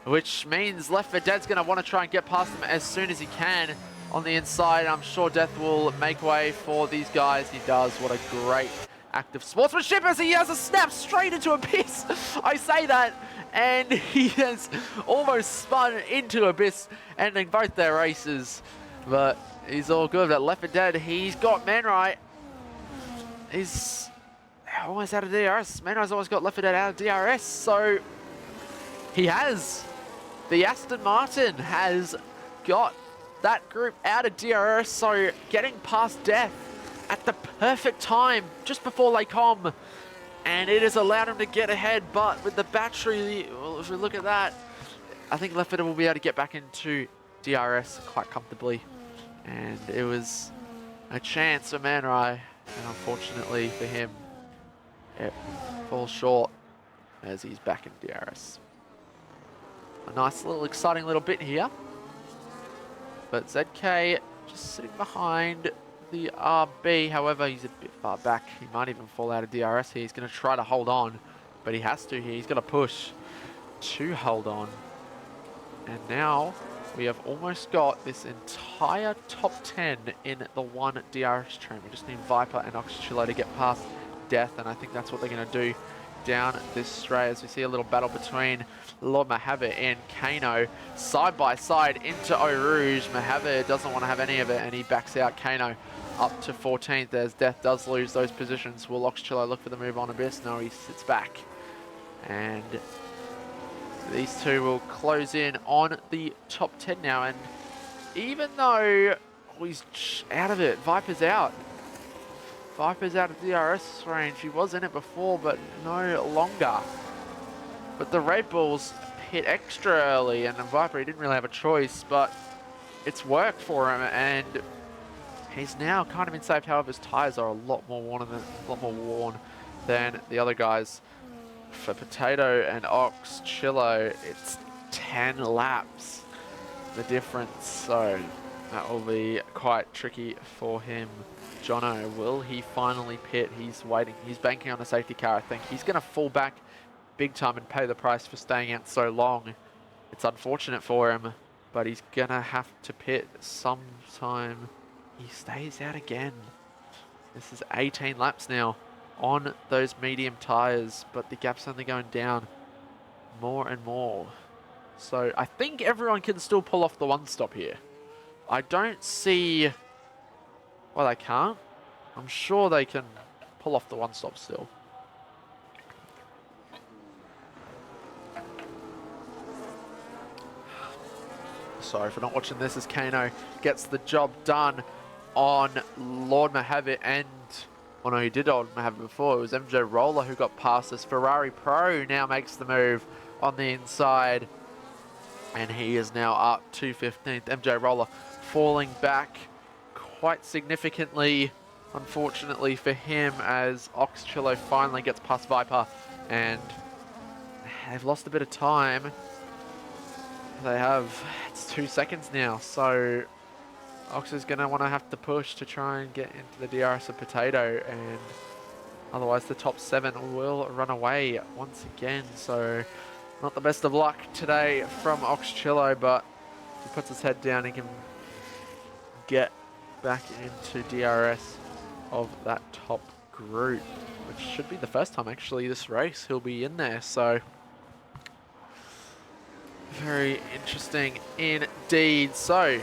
which means Left 4 Dead's going to want to try and get past them as soon as he can on the inside. I'm sure Death will make way for these guys. He does. What a great act of sportsmanship as he has a snap straight into Abyss. I say that, and he has almost spun into Abyss, ending both their races. But he's all good. That Left 4 Dead, he's got Manrai. He's almost out of DRS. Manrai's almost got Left 4 Dead out of DRS, so he has. The Aston Martin has got that group out of DRS, so getting past Death at the perfect time, just before Lecom, and it has allowed him to get ahead. But with the battery, well, if we look at that, I think Left 4 Dead will be able to get back into DRS quite comfortably, and it was a chance for Manrai, and unfortunately for him, it falls short as he's back in DRS. A nice little exciting little bit here. But ZK just sitting behind the RB. However, he's a bit far back. He might even fall out of DRS here. He's going to try to hold on, but he has to here. He's going to push to hold on. And now we have almost got this entire top 10 in the one DRS train. We just need Viper and Oxchillo to get past Death, and I think that's what they're going to do down this straight as we see a little battle between Lord Mojave and Kano side by side into Eau Rouge. Mojave doesn't want to have any of it and he backs out. Kano up to 14th as Death does lose those positions. Will Oxchillo look for the move on Abyss? No, he sits back. And these two will close in on the top 10 now. And even though he's out of it, Viper's out. Viper's out of DRS range. He was in it before, but no longer. But the Red Bulls hit extra early, and Viper, he didn't really have a choice, but it's worked for him, and he's now kind of in safe. However, his tyres are a lot more worn than the other guys. For Potato and Oxchillo, it's 10 laps, the difference, so that will be quite tricky for him. Jono, will he finally pit? He's waiting. He's banking on a safety car, I think. He's going to fall back big time and pay the price for staying out so long. It's unfortunate for him, but he's going to have to pit sometime. He stays out again. This is 18 laps now on those medium tyres, but the gap's only going down more and more. So I think everyone can still pull off the one stop here. I don't see... Well, they can't. I'm sure they can pull off the one stop still. Sorry for not watching this as Kano gets the job done on Lord Mojave and... Oh no, he did Lord Mojave before. It was MJ Roller who got past us. Ferrari Pro now makes the move on the inside. And he is now up to 15th. MJ Roller falling back quite significantly, unfortunately for him, as Oxchillo finally gets past Viper, and they've lost a bit of time. They have, it's 2 seconds now, so Ox is going to want to have to push to try and get into the DRS of Potato, and Otherwise, the top 7 will run away once again. So, not the best of luck today from Oxchillo, but if he puts his head down, he can get back into DRS of that top group, which should be the first time actually this race he'll be in there. So, very interesting indeed. So,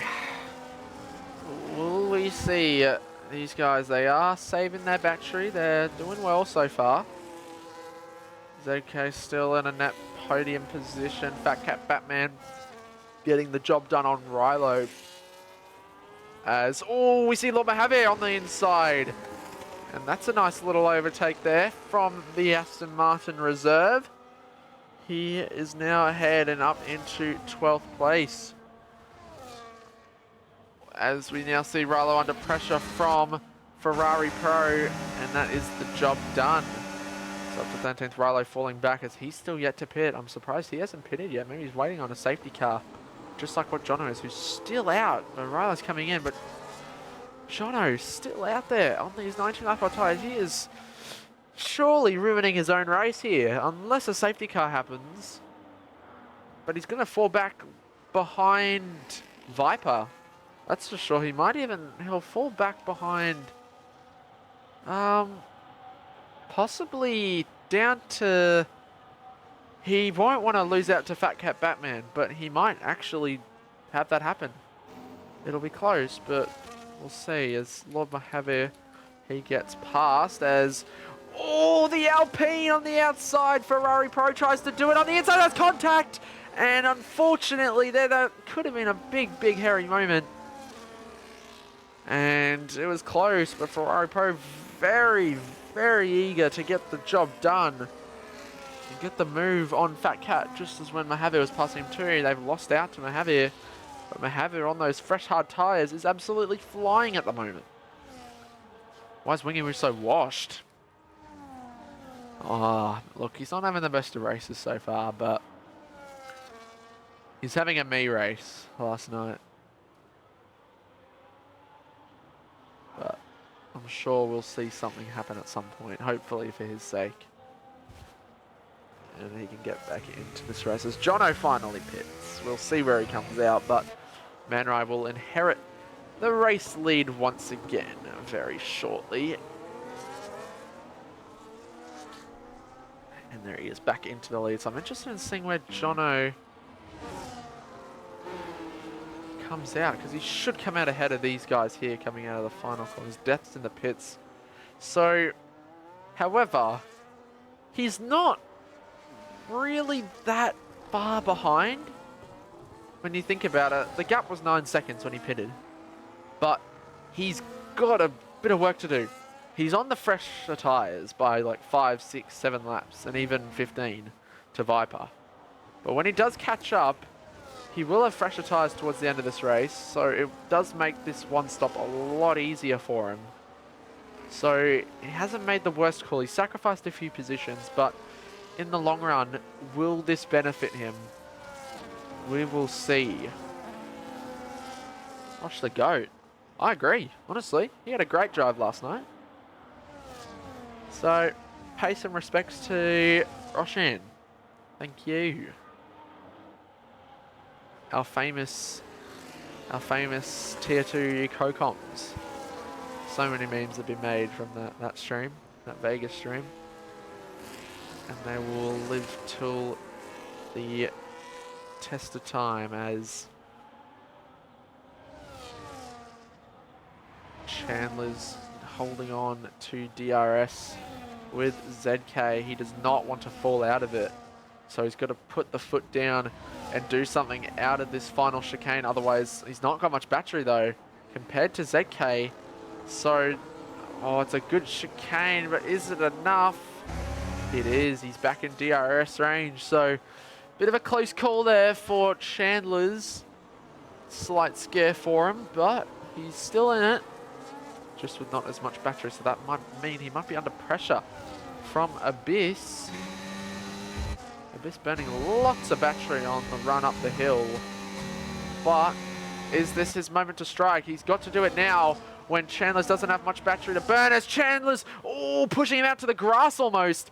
will we see these guys? They are saving their battery. They're doing well so far. ZK still in a net podium position. Fat Cat Batman getting the job done on Rilo. As, oh, we see Lord Mojave on the inside. And that's a nice little overtake there from the Aston Martin reserve. He is now ahead and up into 12th place. As we now see Rilo under pressure from Ferrari Pro, and that is the job done. So up to 13th, Rilo falling back as he's still yet to pit. I'm surprised he hasn't pitted yet. Maybe he's waiting on a safety car, just like what Jono is, who's still out. But Rilo's coming in, but Jono's still out there on these 19 lap tyres. He is surely ruining his own race here, unless a safety car happens. But he's going to fall back behind Viper. That's for sure. He'll fall back behind, possibly down to, he won't want to lose out to Fat Cat Batman, but he might actually have that happen. It'll be close, but we'll see as Lord Mojave, he gets past as, oh, the Alpine on the outside. Ferrari Pro tries to do it on the inside. That's contact. And unfortunately, that could have been a big, hairy moment. And it was close, but Ferrari Pro very, very eager to get the job done. And get the move on Fat Cat just as when Mojave was passing him too. They've lost out to Mojave. But Mojave on those fresh, hard tyres is absolutely flying at the moment. Why is Wingy so washed? Oh, look, he's not having the best of races so far, but he's having a me race last night. But I'm sure we'll see something happen at some point, hopefully for his sake. And he can get back into this race as Jono finally pits. We'll see where he comes out, but Man Rai will inherit the race lead once again very shortly. And there he is, back into the lead. So I'm interested in seeing where Jono comes out, because he should come out ahead of these guys here coming out of the final corners. Death's in the pits. So, however, he's not really that far behind when you think about it. The gap was 9 seconds when he pitted, but he's got a bit of work to do. He's on the fresher tyres by like 5, 6, 7 laps, and even 15 to Viper. But when he does catch up, he will have fresher tyres towards the end of this race, so it does make this one stop a lot easier for him. So he hasn't made the worst call. He sacrificed a few positions, but in the long run, will this benefit him? We will see. Gosh, the GOAT. I agree, honestly. He had a great drive last night. So, pay some respects to Roshan. Thank you. Our famous tier 2 co-comps. So many memes have been made from that stream, that Vegas stream. And they will live till the test of time as Chandler's holding on to DRS with ZK. He does not want to fall out of it. So he's got to put the foot down and do something out of this final chicane. Otherwise, he's not got much battery though, compared to ZK. So, oh, it's a good chicane, but is it enough? It is. He's back in DRS range. So, bit of a close call there for Chandler's. Slight scare for him, but he's still in it. Just with not as much battery, so that might mean he might be under pressure from Abyss. Abyss burning lots of battery on the run up the hill. But is this his moment to strike? He's got to do it now. when Chandler's doesn't have much battery to burn, as Chandler's, pushing him out to the grass almost.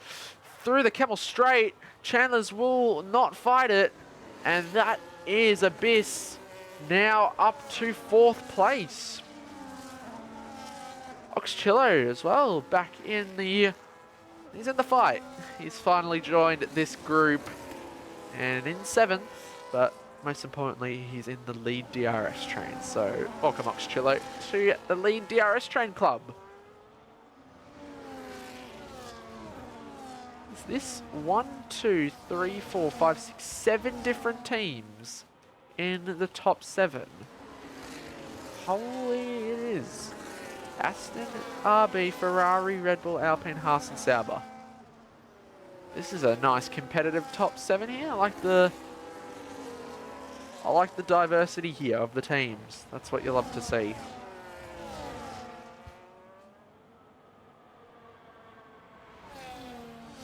Through the Camel Straight, Chandler's will not fight it, and that is Abyss now up to 4th place. Oxchillo as well, back in the... He's in the fight. He's finally joined this group, and in 7th, but most importantly, he's in the lead DRS train. So, welcome Oxchillo to the lead DRS train club. Is this 1, 2, 3, 4, 5, 6, 7 different teams in the top 7? Holy it is. Aston, RB, Ferrari, Red Bull, Alpine, Haas and Sauber. This is a nice competitive top 7 here. I like the diversity here of the teams. That's what you love to see.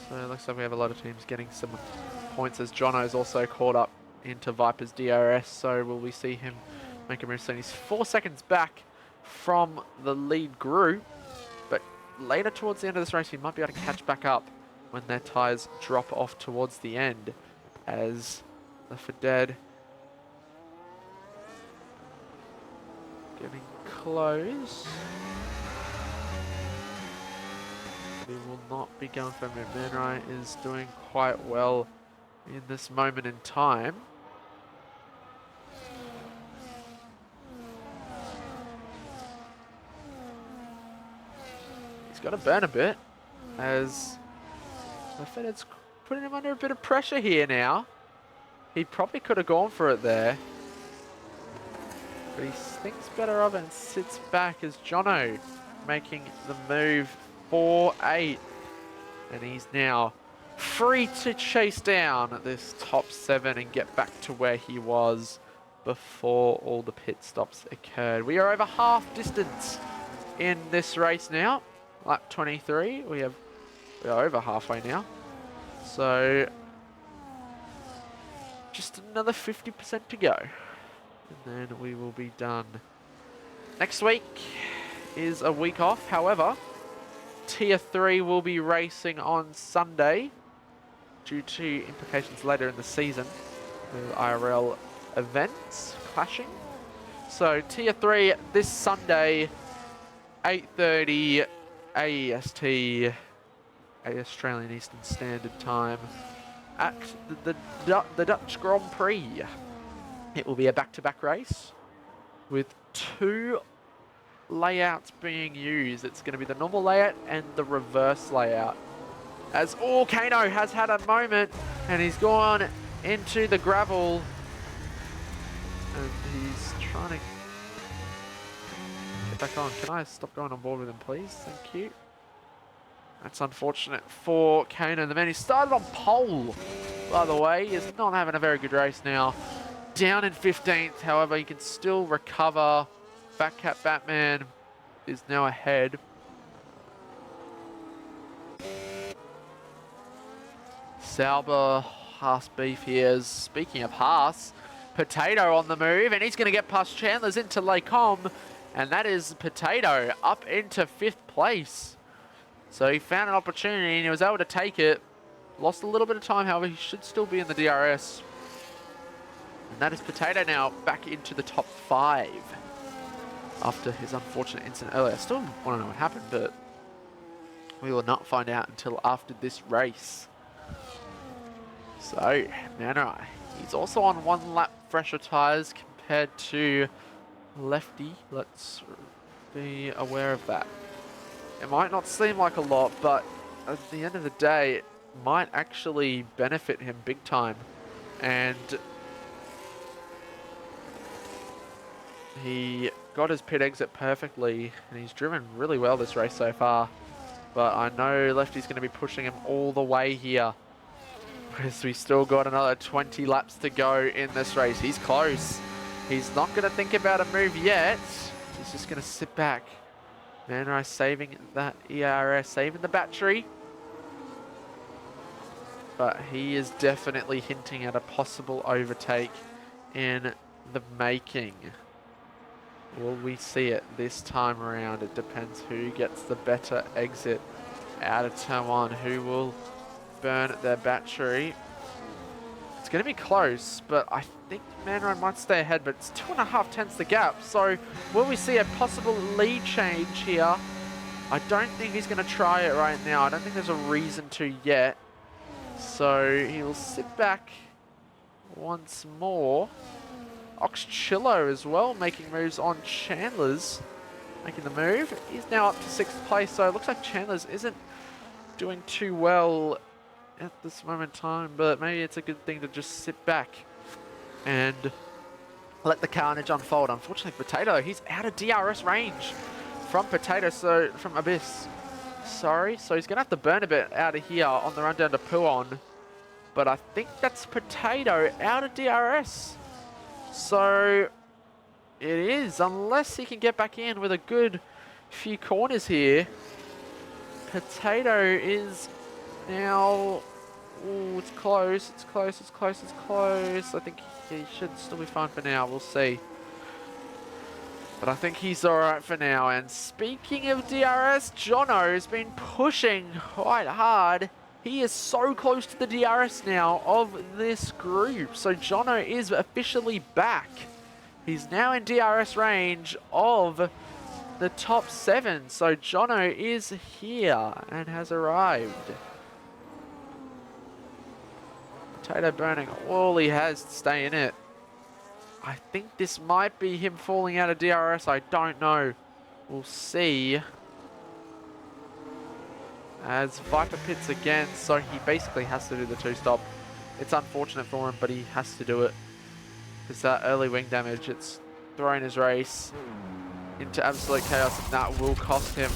So it looks like we have a lot of teams getting some points, as Jono's also caught up into Viper's DRS. So will we see him make a move soon? He's 4 seconds back from the lead group, but later towards the end of this race he might be able to catch back up when their tyres drop off towards the end, as the Feded getting close. He will not be going for him. Manrai is doing quite well in this moment in time. He's got to burn a bit, as the Feded's putting him under a bit of pressure here now. He probably could have gone for it there, but he thinks better of it and sits back, as Jono making the move 4-8, and he's now free to chase down this top 7 and get back to where he was before all the pit stops occurred. We are over half distance in this race now. Lap 23, we are over halfway now, so just another 50% to go, and then we will be done. Next week is a week off. However, Tier 3 will be racing on Sunday due to implications later in the season with IRL events clashing. So Tier 3 this Sunday, 8:30 AEST, Australian Eastern Standard Time, at the Dutch Grand Prix. It will be a back-to-back race with 2 layouts being used. It's going to be the normal layout and the reverse layout. As Kano has had a moment and he's gone into the gravel and he's trying to get back on. Can I stop going on board with him, please? Thank you. That's unfortunate for Kano. The man who started on pole, by the way, is not having a very good race now. Down in 15th, however, he can still recover. Batcat Batman is now ahead. Sauber, Haas beef here. Speaking of Haas, Potato on the move, and he's going to get past Chandler's into Lacombe, and that is Potato up into 5th place. So he found an opportunity and he was able to take it. Lost a little bit of time, however, he should still be in the DRS. And that is Potato now back into the top 5 after his unfortunate incident earlier. I still want to know what happened, but we will not find out until after this race. So, Manrai, he's also on 1 lap fresher tyres compared to Lefty. Let's be aware of that. It might not seem like a lot, but at the end of the day, it might actually benefit him big time. And he got his pit exit perfectly, and he's driven really well this race so far. But I know Lefty's going to be pushing him all the way here, because we still got another 20 laps to go in this race. He's close. He's not going to think about a move yet. He's just going to sit back. Manrai saving that ERS, saving the battery. But he is definitely hinting at a possible overtake in the making. Will we see it this time around? It depends who gets the better exit out of turn 1. Who will burn their battery? It's going to be close, but I think Man Run might stay ahead, but it's 2.5 tenths the gap. So will we see a possible lead change here? I don't think he's going to try it right now. I don't think there's a reason to yet. So he'll sit back once more. Oxchillo as well, making moves on Chandler's. Making the move. He's now up to 6th place, so it looks like Chandler's isn't doing too well at this moment in time, but maybe it's a good thing to just sit back and let the carnage unfold. Unfortunately, Potato, he's out of DRS range from Potato, so from Abyss. Sorry, so he's going to have to burn a bit out of here on the run down to Puon, but I think that's Potato out of DRS. So it is, unless he can get back in with a good few corners here. Potato is now, ooh, it's close, it's close, it's close, it's close. I think he should still be fine for now, we'll see. But I think he's alright for now. And speaking of DRS, Jono has been pushing quite hard. He is so close to the DRS now of this group. So Jono is officially back. He's now in DRS range of the top 7. So Jono is here and has arrived. Potato burning all he has to stay in it. I think this might be him falling out of DRS. I don't know. We'll see. As Viper pits again, so he basically has to do the 2-stop. It's unfortunate for him, but he has to do it. Because that early wing damage, it's thrown his race into absolute chaos, and that will cost him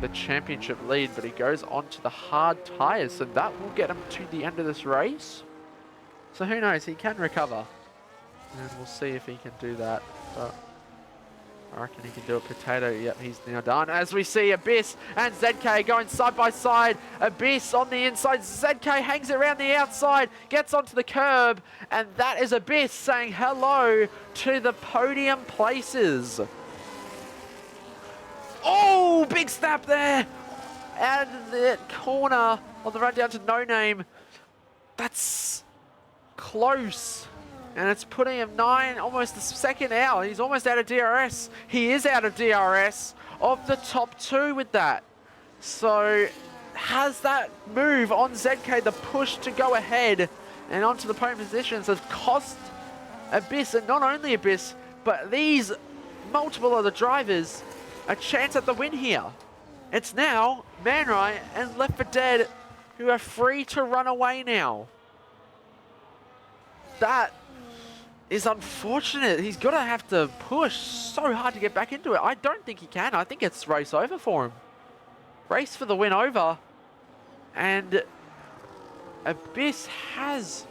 the championship lead. But he goes on to the hard tyres, so that will get him to the end of this race. So who knows, he can recover. And we'll see if he can do that. But I reckon he can do it. Potato, yep, he's now done. As we see Abyss and ZK going side by side. Abyss on the inside. ZK hangs around the outside, gets onto the curb, and that is Abyss saying hello to the podium places. Oh, big snap there. Out of the corner on the run down to No Name. That's close. And it's putting him 9, almost the second out. He's almost out of DRS. He is out of DRS of the top 2 with that. So has that move on ZK, the push to go ahead and onto the podium positions, has cost Abyss, and not only Abyss, but these multiple other drivers a chance at the win here. It's now Man Right and Left 4 Dead who are free to run away now. That is unfortunate. He's going to have to push so hard to get back into it. I don't think he can. I think it's race over for him. Race for the win over. And Abyss has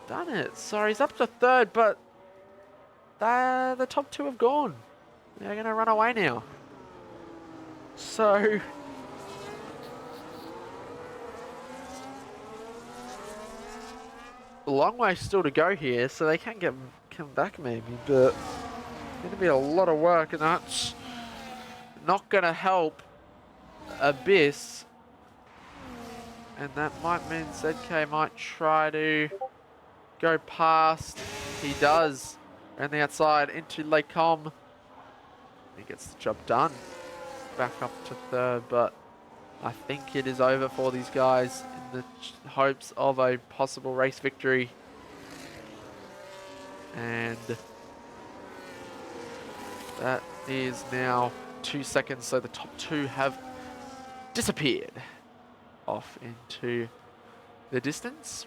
done it. So he's up to 3rd, but the top 2 have gone. They're going to run away now. So a long way still to go here, so they can come back maybe, but it's going to be a lot of work, and that's not going to help Abyss. And that might mean ZK might try to go past. He does. And the outside into Lacom. He gets the job done. Back up to 3rd, but I think it is over for these guys in the hopes of a possible race victory. And that is now 2 seconds, so the top 2 have disappeared off into the distance.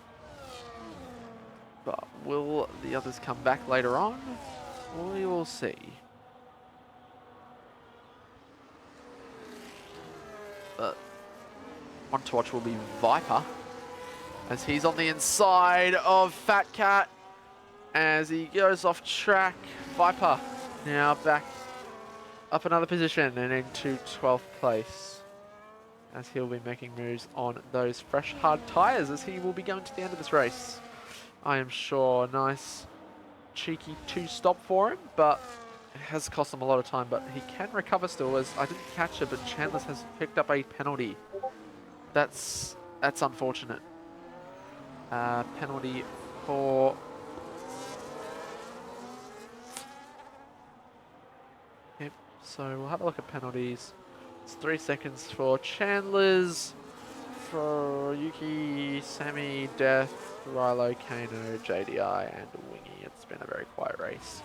But will the others come back later on? We will see. But one to watch will be Viper, as he's on the inside of Fat Cat as he goes off track. Viper now back up another position and into 12th place, as he'll be making moves on those fresh hard tyres as he will be going to the end of this race, I am sure. Nice cheeky 2-stop for him, but it has cost him a lot of time. But he can recover still, as I didn't catch it, but Chandler's has picked up a penalty. That's unfortunate. Penalty for... Yep, so we'll have a look at penalties. It's 3 seconds for Chandler's, for Yuki, Sammy, Death, Rilo, Kano, JDI, and Wingy. It's been a very quiet race.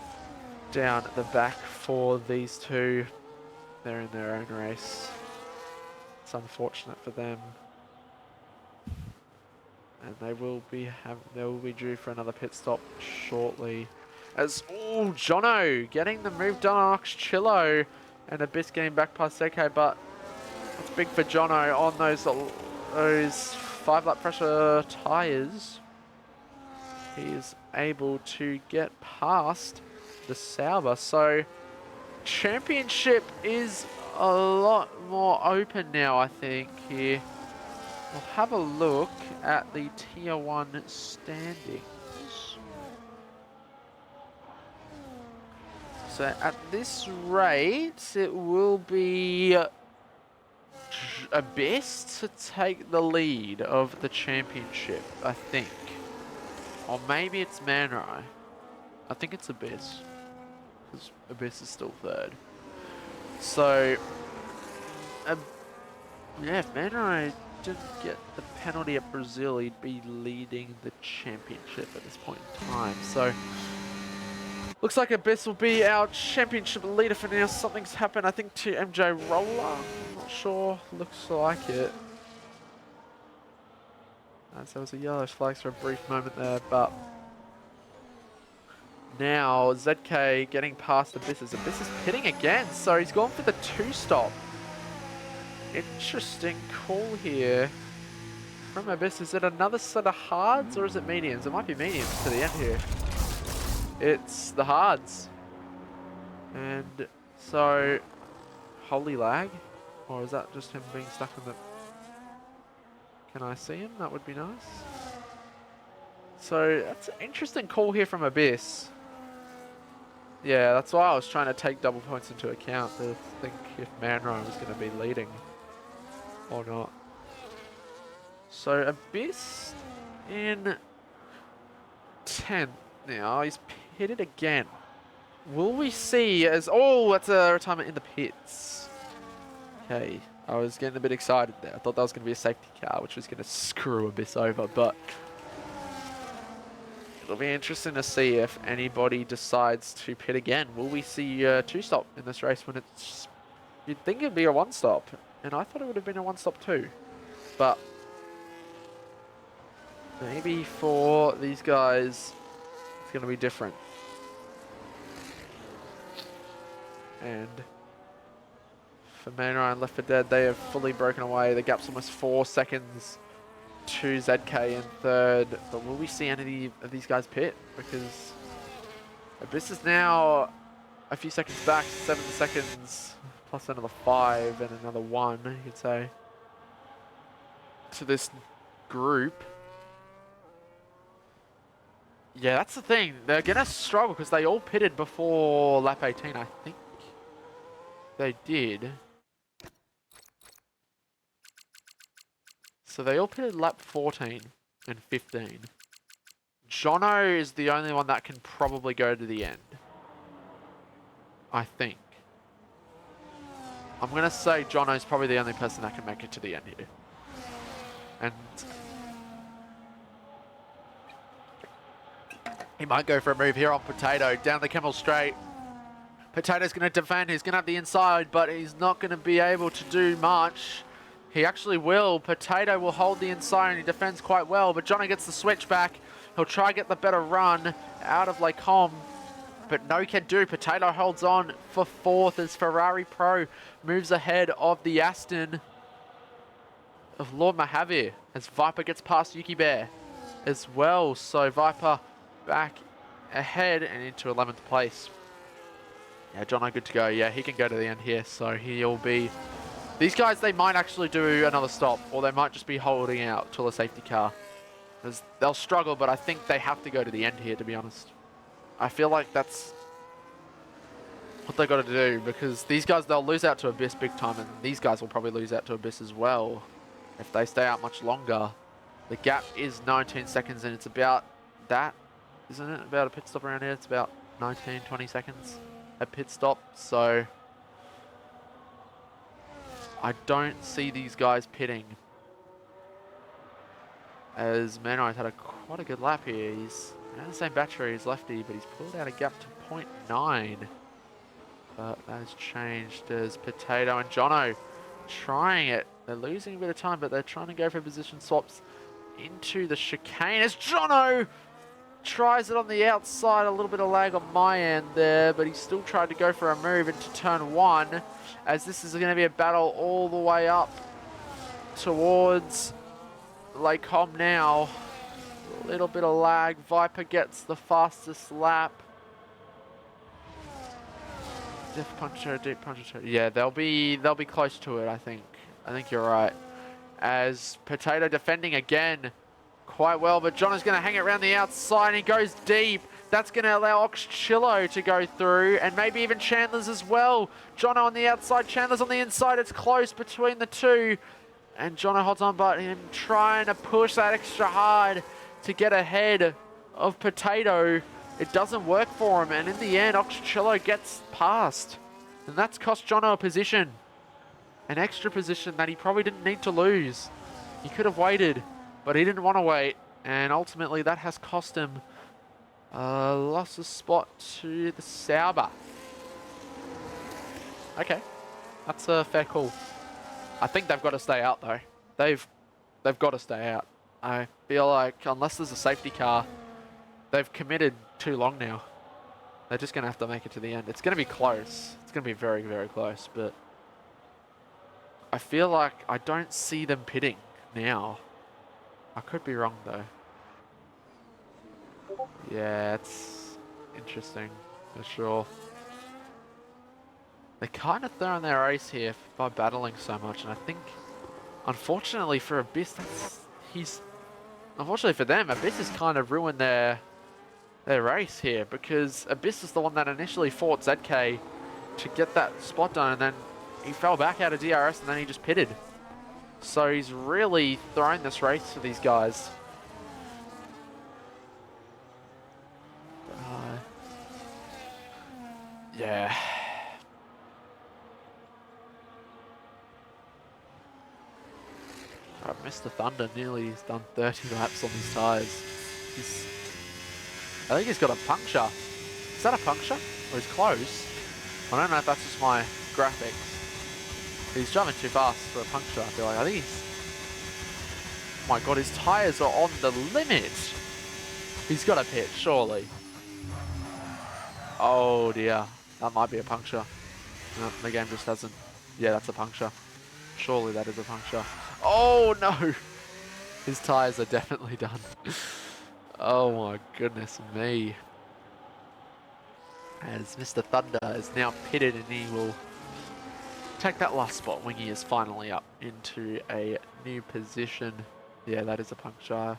Down the back for these two. They're in their own race. It's unfortunate for them. And they will be due for another pit stop shortly. As Jono getting the move done on Oxchillo, and Abyss getting back past ZK, but it's big for Jono on those 5-lap pressure tyres. He is able to get past the Sauber, so championship is a lot more open now, I think, here. We'll have a look at the Tier 1 standings. So at this rate, it will be Abyss to take the lead of the championship, I think. Or maybe it's Man Rai. I think it's Abyss, because Abyss is still third. So, yeah, if Man Rai didn't get the penalty at Brazil, he'd be leading the championship at this point in time. So, looks like Abyss will be our championship leader for now. Something's happened, I think, to MJ Roller. I'm not sure. Looks like it. So there was a yellow flag for a brief moment there, but now ZK getting past Abyss. Abyss is pitting again, so he's gone for the 2-stop. Interesting call here from Abyss. Is it another set of hards or is it mediums? It might be mediums to the end here. It's the hards. And so, holy lag? Or is that just him being stuck in the... Can I see him? That would be nice. So, that's an interesting call here from Abyss. Yeah, that's why I was trying to take double points into account to think if Man Rai was going to be leading or not. So, Abyss in 10th now. He's pitted again. Will we see as... Oh, that's a retirement in the pits. Okay, I was getting a bit excited there. I thought that was going to be a safety car, which was going to screw Abyss over, but it'll be interesting to see if anybody decides to pit again. Will we see a 2-stop in this race when it's... You'd think it'd be a 1-stop, and I thought it would have been a 1-stop too. But maybe for these guys, it's going to be different. And for Man Rai and Left 4 Dead, they have fully broken away. The gap's almost 4 seconds to ZK in third. But will we see any of these guys pit? Because Abyss is now a few seconds back, 7 seconds, plus another 5 and another 1, you could say, to this group. Yeah, that's the thing. They're going to struggle because they all pitted before lap 18, I think. They did. So they all pitted lap 14 and 15. Jono is the only one that can probably go to the end, I think. I'm going to say Jono's probably the only person that can make it to the end here. And he might go for a move here on Potato, down the Camel Straight. Potato's going to defend, he's going to have the inside, but he's not going to be able to do much. He actually will. Potato will hold the inside and he defends quite well, but Jono gets the switch back. He'll try to get the better run out of Lecom, but no can do. Potato holds on for 4th as Ferrari Pro moves ahead of the Aston of Lord Mahavir, as Viper gets past Yuki Bear as well. So Viper back ahead and into 11th place. Yeah, Jono good to go. Yeah, he can go to the end here. So he'll be... These guys, they might actually do another stop, or they might just be holding out till a safety car. They'll struggle, but I think they have to go to the end here, to be honest. I feel like that's what they got to do, because these guys, they'll lose out to Abyss big time, and these guys will probably lose out to Abyss as well if they stay out much longer. The gap is 19 seconds, and it's about that, isn't it? About a pit stop around here. It's about 19, 20 seconds a pit stop. So I don't see these guys pitting, as Mano's had quite a good lap here. He's around the same battery as Lefty, but he's pulled out a gap to 0.9. But that has changed as Potato and Jono trying it. They're losing a bit of time, but they're trying to go for position swaps into the chicane as Jono tries it on the outside. A little bit of lag on my end there, but he still tried to go for a move into turn 1, as this is going to be a battle all the way up towards Lake Hom now. A little bit of lag. Viper gets the fastest lap. Deep puncher. Yeah, they'll be close to it, I think. I think you're right. As Potato defending again quite well, but John is going to hang it around the outside, and he goes deep. That's going to allow Oxchillo to go through, and maybe even Chandler's as well. Jono on the outside, Chandler's on the inside. It's close between the two, and Jono holds on, but him trying to push that extra hard to get ahead of Potato. It doesn't work for him, and in the end, Oxchillo gets past. And that's cost Jono a position. An extra position that he probably didn't need to lose. He could have waited, but he didn't want to wait. And ultimately, that has cost him lost a spot to the Sauber. Okay, that's a fair call. I think they've got to stay out, though. They've got to stay out. I feel like unless there's a safety car, they've committed too long now. They're just going to have to make it to the end. It's going to be close. It's going to be very, very close. But I feel like I don't see them pitting now. I could be wrong, though. Yeah, it's interesting for sure. They're kind of throwing their ace here by battling so much. And I think, unfortunately for Abyss, unfortunately for them, Abyss has kind of ruined their race here, because Abyss is the one that initially fought ZK to get that spot done, and then he fell back out of DRS, and then he just pitted. So he's really thrown this race to these guys. Yeah. Mr. Thunder nearly has done 30 laps on his tyres. I think he's got a puncture. Is that a puncture? Or he's close? I don't know if that's just my graphics. He's driving too fast for a puncture, I feel like. I think he's... Oh my god, his tyres are on the limit. He's got a pit, surely. Oh dear. That might be a puncture. No, the game just hasn't... Yeah, that's a puncture. Surely that is a puncture. Oh no! His tyres are definitely done. Oh my goodness me. As Mr. Thunder is now pitted, and he will take that last spot. Wingy is finally up into a new position. Yeah, that is a puncture.